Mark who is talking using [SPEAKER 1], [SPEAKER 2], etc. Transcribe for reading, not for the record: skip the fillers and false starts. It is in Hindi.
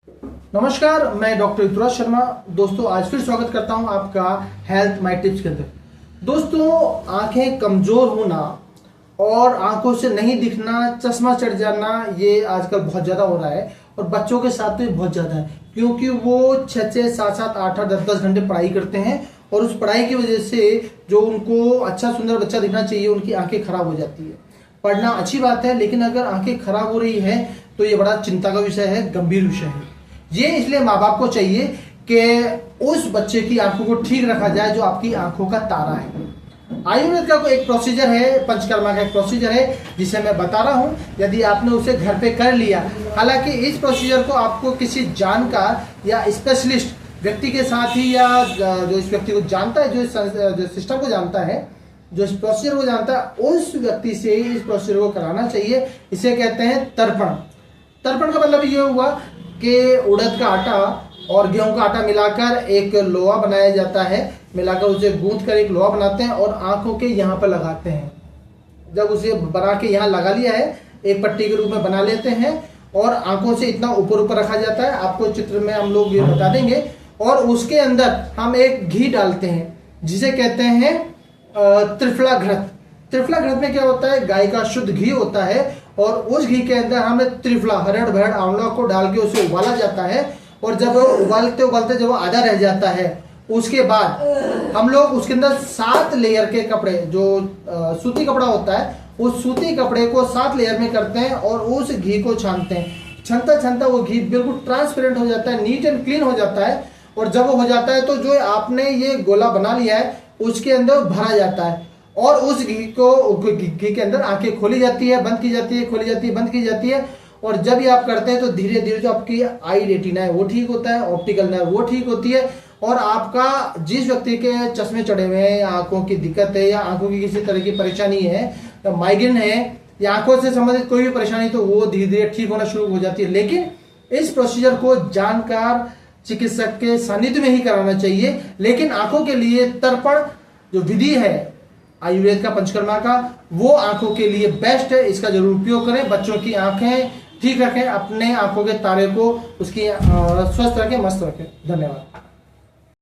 [SPEAKER 1] नमस्कार, मैं डॉक्टर ऋतुराज शर्मा। दोस्तों, आज फिर स्वागत करता हूं आपका हेल्थ माई टिप्स के अंदर। दोस्तों, आंखें कमजोर होना और आंखों से नहीं दिखना, चश्मा चढ़ जाना, ये आजकल बहुत ज्यादा हो रहा है और बच्चों के साथ तो बहुत ज्यादा है, क्योंकि वो 6-6, 7-7, 8-8, 10-10 घंटे पढ़ाई करते हैं और उस पढ़ाई की वजह से जो उनको अच्छा सुंदर बच्चा दिखना चाहिए, उनकी आंखें खराब हो जाती है। पढ़ना अच्छी बात है, लेकिन अगर आंखें खराब हो रही है तो ये बड़ा चिंता का विषय है, गंभीर विषय है। ये इसलिए माँ बाप को चाहिए कि उस बच्चे की आंखों को ठीक रखा जाए जो आपकी आंखों का तारा है। आयुर्वेद का कोई एक प्रोसीजर है, पंचकर्मा का एक प्रोसीजर है जिसे मैं बता रहा हूं। यदि आपने उसे घर पे कर लिया, हालांकि इस प्रोसीजर को आपको किसी जानकार या स्पेशलिस्ट व्यक्ति के साथ ही, या जो इस व्यक्ति को जानता है, जो सिस्टम को जानता है, जो इस प्रोसीजर को जानता है, उस व्यक्ति से इस प्रोसीजर को कराना चाहिए। इसे कहते हैं तर्पण। तर्पण का मतलब ये हुआ कि उड़द का आटा और गेहूं का आटा मिलाकर एक लोहा बनाया जाता है, मिलाकर उसे गूंथ कर एक लोहा बनाते हैं और आंखों के यहाँ पर लगाते हैं। जब उसे बना के यहाँ लगा लिया है, एक पट्टी के रूप में बना लेते हैं और आंखों से इतना ऊपर ऊपर रखा जाता है, आपको चित्र में हम लोग ये बता देंगे। और उसके अंदर हम एक घी डालते हैं जिसे कहते हैं त्रिफला घृत। त्रिफला घृत में क्या होता है, गाय का शुद्ध घी होता है और उस घी के अंदर हमें त्रिफला, हरड़ भरड़ आंवला को डाल के उसे उबाला जाता है। और जब उबालते उबालते जब वो आधा रह जाता है, उसके बाद हम लोग उसके अंदर 7 लेयर के कपड़े, जो सूती कपड़ा होता है, उस सूती कपड़े को 7 लेयर में करते हैं और उस घी को छानते हैं। छनता छनता वो घी बिल्कुल ट्रांसपेरेंट हो जाता है, नीट एंड क्लीन हो जाता है। और जब वो हो जाता है तो जो आपने ये गोला बना लिया है उसके अंदर भरा जाता है और उस घी के अंदर आंखें खोली जाती है, बंद की जाती है, खोली जाती है, बंद की जाती है। और जब ये आप करते हैं तो धीरे धीरे जो आपकी आई रेटिना है वो ठीक होता है, ऑप्टिकल नर्व वो ठीक होती है और आपका जिस व्यक्ति के चश्मे चढ़े हुए हैं, या आंखों की दिक्कत है, या आंखों की किसी तरह की परेशानी है, या माइग्रेन है, या आंखों से संबंधित कोई भी परेशानी, तो वो धीरे धीरे ठीक होना शुरू हो जाती है। लेकिन इस प्रोसीजर को जानकार चिकित्सक के सानिध्य में ही कराना चाहिए। लेकिन आंखों के लिए तर्पण जो विधि है आयुर्वेद का, पंचकर्मा का, वो आंखों के लिए बेस्ट है। इसका जरूर उपयोग करें। बच्चों की आंखें ठीक रखें, अपने आंखों के तारे को उसकी स्वस्थ रखें, मस्त रखें। धन्यवाद।